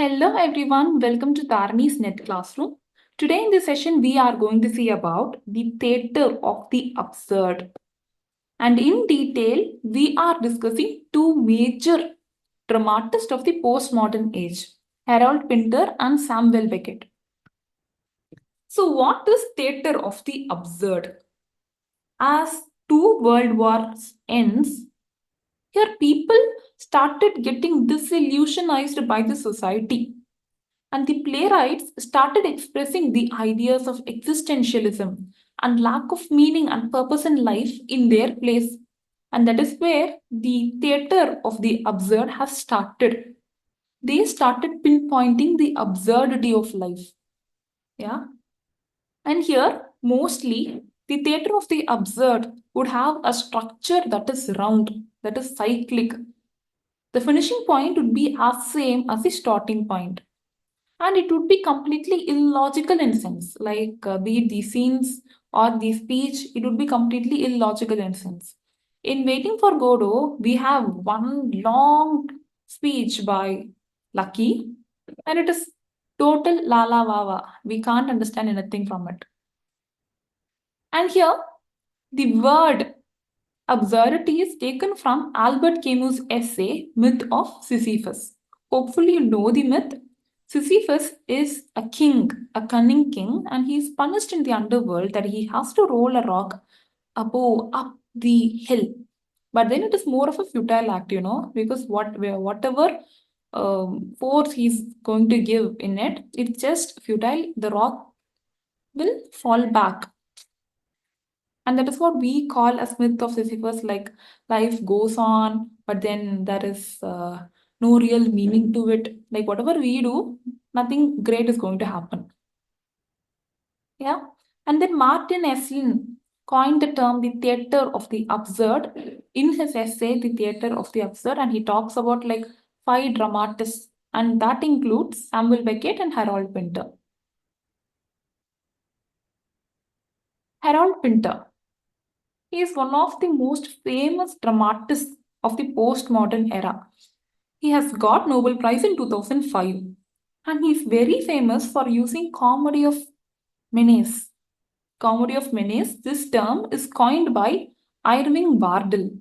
Hello everyone, welcome to Tarani's Net Classroom. Today in this session, we are going to see about the theatre of the absurd. And in detail, we are discussing two major dramatists of the postmodern age, Harold Pinter and Samuel Beckett. So what is theatre of the absurd? As two world wars ends, here people started getting disillusionized by the society. And the playwrights started expressing the ideas of existentialism and lack of meaning and purpose in life in their plays. And that is where the theatre of the absurd has started. They started pinpointing the absurdity of life. Yeah. And here, mostly, the theatre of the absurd would have a structure that is round, that is cyclic. The finishing point would be as same as the starting point. And it would be completely illogical in sense, like be it the scenes or the speech, it would be completely illogical in sense. In Waiting for Godot, we have one long speech by Lucky, and it is total la la wawa. We can't understand anything from it. And here, the word absurdity is taken from Albert Camus' essay Myth of Sisyphus. Hopefully, you know the myth. Sisyphus is a king, a cunning king, and he is punished in the underworld that he has to roll a rock up the hill. But then it is more of a futile act, because whatever force he's going to give in it, it's just futile. The rock will fall back. And that is what we call a myth of Sisyphus, like life goes on, but then there is no real meaning to it. Like whatever we do, nothing great is going to happen. Yeah. And then Martin Esslin coined the term the theatre of the absurd in his essay, The Theatre of the Absurd, and he talks about like 5 dramatists, and that includes Samuel Beckett and Harold Pinter. Harold Pinter. He is one of the most famous dramatists of the postmodern era. He has got Nobel Prize in 2005, and he is very famous for using comedy of menace. Comedy of menace, this term is coined by Irving Bardell,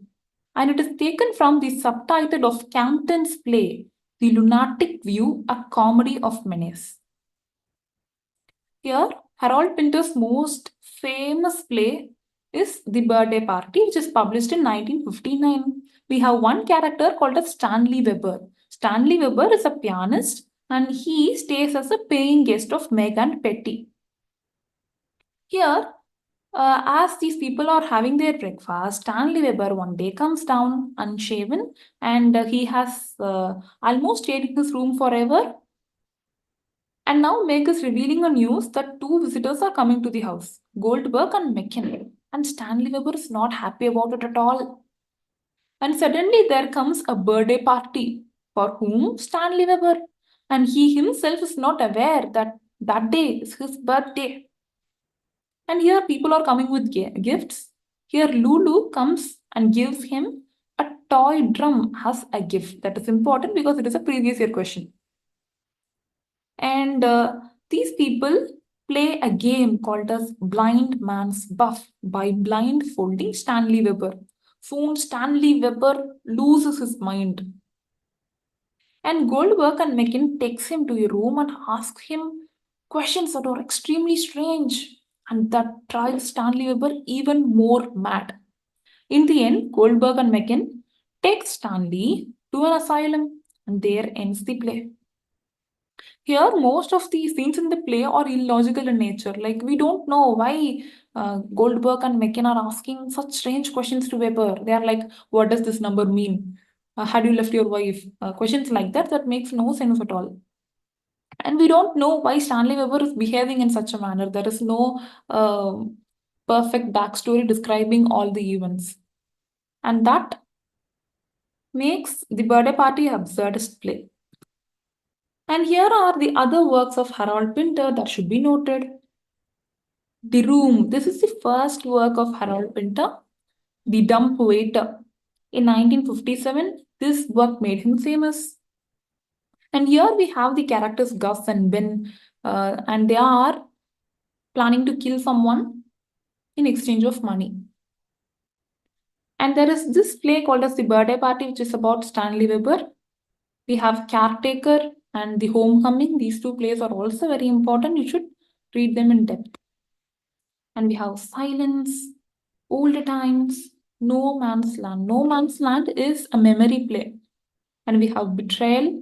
and it is taken from the subtitle of Campton's play, The Lunatic View, a Comedy of Menace. Here, Harold Pinter's most famous play is The Birthday Party, which is published in 1959. We have one character called as Stanley Weber. Stanley Weber is a pianist and he stays as a paying guest of Meg and Petty. Here, as these people are having their breakfast, Stanley Weber one day comes down unshaven and he has almost stayed in his room forever. And now Meg is revealing a news that 2 visitors are coming to the house, Goldberg and Mecken. And Stanley Weber is not happy about it at all. And suddenly there comes a birthday party. For whom? Stanley Weber. And he himself is not aware that that day is his birthday. And here people are coming with gifts. Here Lulu comes and gives him a toy drum as a gift. That is important because it is a previous year question. And these people play a game called as Blind Man's Buff by blindfolding Stanley Weber. Soon Stanley Weber loses his mind. And Goldberg and Mecken takes him to a room and asks him questions that are extremely strange and that drives Stanley Weber even more mad. In the end, Goldberg and Mecken take Stanley to an asylum and there ends the play. Here, most of the scenes in the play are illogical in nature. Like, we don't know why Goldberg and Mecken are asking such strange questions to Weber. They are like, what does this number mean? Had you left your wife? Questions like that, that makes no sense at all. And we don't know why Stanley Weber is behaving in such a manner. There is no perfect backstory describing all the events. And that makes the birthday party absurdist play. And here are the other works of Harold Pinter that should be noted. The Room. This is the first work of Harold Pinter. The Dumb Waiter. In 1957, this work made him famous. And here we have the characters Gus and Ben, and they are planning to kill someone in exchange of money. And there is this play called as The Birthday Party, which is about Stanley Weber. We have Caretaker and The Homecoming. These two plays are also very important. You should read them in depth. And we have Silence, Old Times, No Man's Land. No Man's Land is a memory play. And we have Betrayal,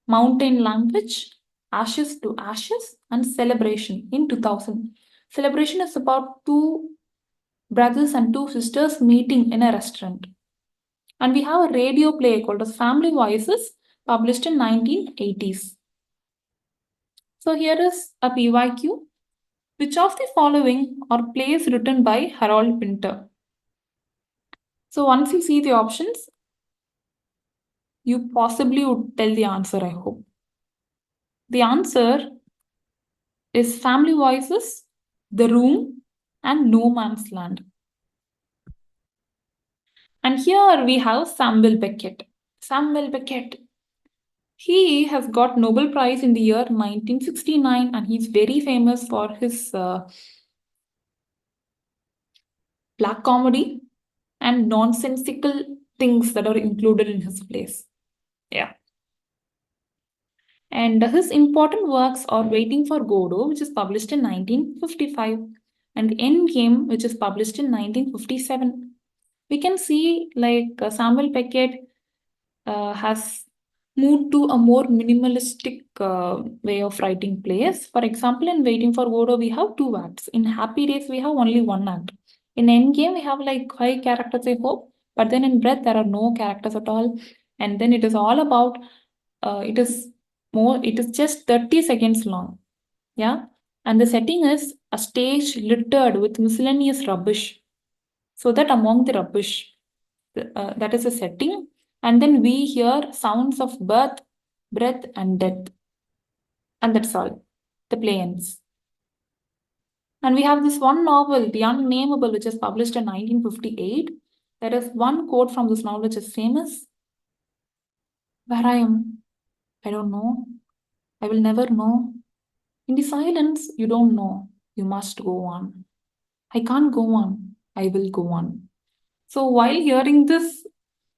Mountain Language, Ashes to Ashes, and Celebration in 2000. Celebration is about two brothers and two sisters meeting in a restaurant. And we have a radio play called as Family Voices, published in 1980s. So here is a PYQ. Which of the following are plays written by Harold Pinter? So once you see the options, you possibly would tell the answer, I hope. The answer is Family Voices, The Room, and No Man's Land. And here we have Samuel Beckett. Samuel Beckett. He has got Nobel Prize in the year 1969, and he's very famous for his black comedy and nonsensical things that are included in his plays. Yeah. And his important works are Waiting for Godot, which is published in 1955, and Endgame, which is published in 1957. We can see like Samuel Beckett has moved to a more minimalistic way of writing plays. For example, in Waiting for Godot, we have two acts. In Happy Days, we have only one act. In Endgame, we have like 5 characters, I hope. But then in Breath, there are no characters at all. And then it is all about, it is just 30 seconds long. Yeah. And the setting is a stage littered with miscellaneous rubbish. So that among the rubbish, that is a setting. And then we hear sounds of birth, breath, and death. And that's all. The play ends. And we have this one novel, The Unnameable, which is published in 1958. There is one quote from this novel which is famous. Where I am, I don't know. I will never know. In the silence, you don't know. You must go on. I can't go on. I will go on. So while hearing this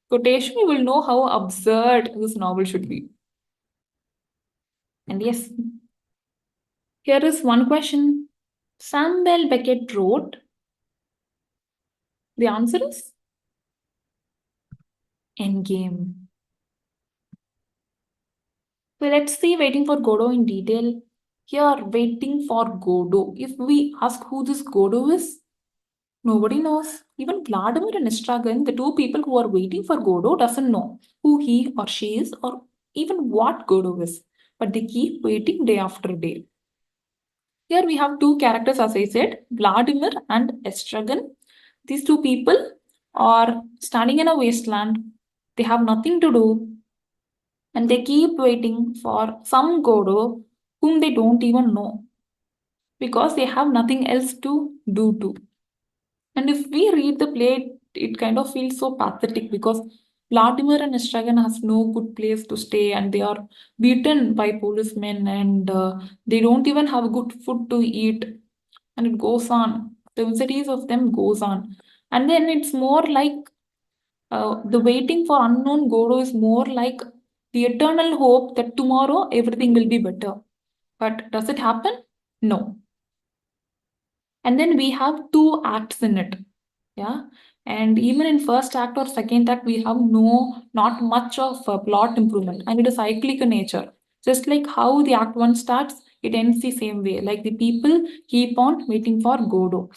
quotation, you will know how absurd this novel should be. And yes, here is one question. Samuel Beckett wrote. The answer is Endgame. So let's see Waiting for Godot in detail. Here, Waiting for Godot. If we ask who this Godot is, nobody knows. Even Vladimir and Estragon, the two people who are waiting for Godot, doesn't know who he or she is or even what Godot is. But they keep waiting day after day. Here we have two characters, as I said, Vladimir and Estragon. These two people are standing in a wasteland. They have nothing to do. And they keep waiting for some Godot whom they don't even know. Because they have nothing else to do to. And if we read the play, it kind of feels so pathetic because Vladimir and Estragon has no good place to stay and they are beaten by policemen and they don't even have good food to eat. And it goes on. The miseries of them goes on. And then it's more like the waiting for unknown Godot is more like the eternal hope that tomorrow everything will be better. But does it happen? No. And then we have 2 acts in it. Yeah. And even in first act or second act, we have not much of plot improvement. And it is cyclic in nature. Just like how the act 1 starts, it ends the same way. Like the people keep on waiting for Godot.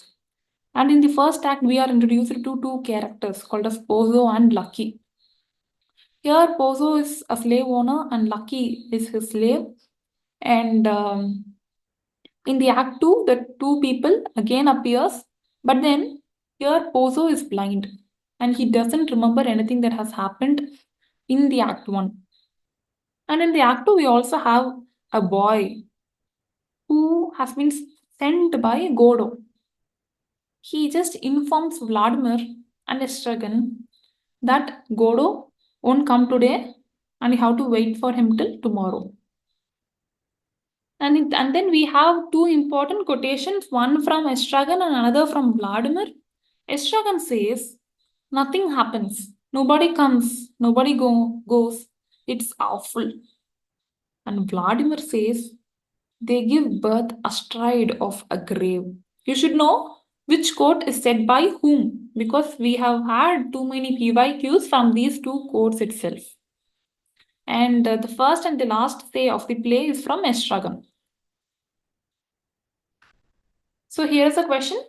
And in the first act, we are introduced to 2 characters called as Pozo and Lucky. Here, Pozo is a slave owner and Lucky is his slave. And in the act 2, the 2 people again appears. But then here, Pozo is blind and he doesn't remember anything that has happened in the act 1. And in the act 2, we also have a boy who has been sent by Godot. He just informs Vladimir and Estragon that Godot won't come today and you have to wait for him till tomorrow. And then we have two important quotations, one from Estragon and another from Vladimir. Estragon says, nothing happens, nobody comes, nobody goes, it's awful. And Vladimir says, they give birth astride of a grave. You should know which quote is said by whom, because we have had too many PYQs from these two quotes itself. And the first and the last say of the play is from Estragon. So here's a question.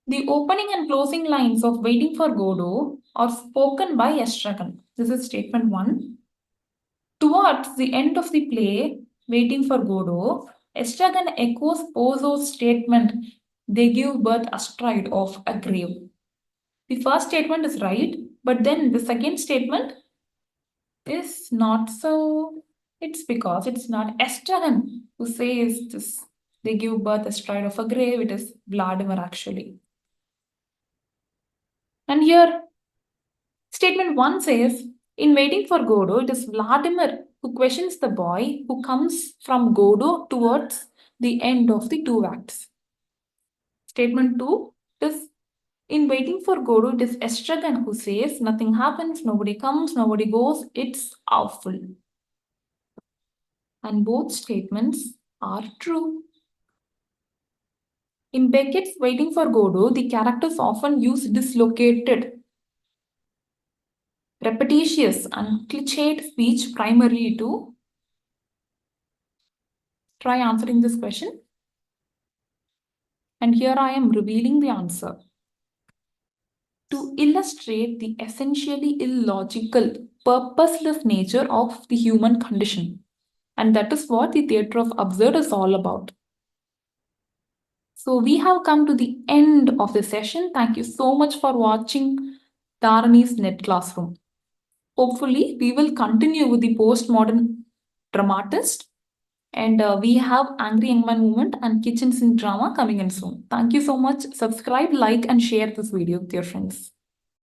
The opening and closing lines of Waiting for Godot are spoken by Estragon. This is statement 1. Towards the end of the play, Waiting for Godot, Estragon echoes Pozzo's statement, they give birth astride of a grave. The first statement is right, but then the second statement is not so. It's because it's not Estragon who says this. They give birth astride of a grave. It is Vladimir actually. And here, statement 1 says, in Waiting for Godot, it is Vladimir who questions the boy who comes from Godot towards the end of the two acts. Statement 2 is, in Waiting for Godot, it is Estragon who says, nothing happens, nobody comes, nobody goes, it's awful. And both statements are true. In Beckett's Waiting for Godot, the characters often use dislocated, repetitious, and cliched speech primarily to try answering this question. And here I am revealing the answer. To illustrate the essentially illogical, purposeless nature of the human condition. And that is what the theatre of absurd is all about. So we have come to the end of the session. Thank you so much for watching Dharani's Net Classroom. Hopefully, we will continue with the postmodern dramatist. And we have Angry Young Man Movement and Kitchen Sink Drama coming in soon. Thank you so much. Subscribe, like, and share this video with your friends.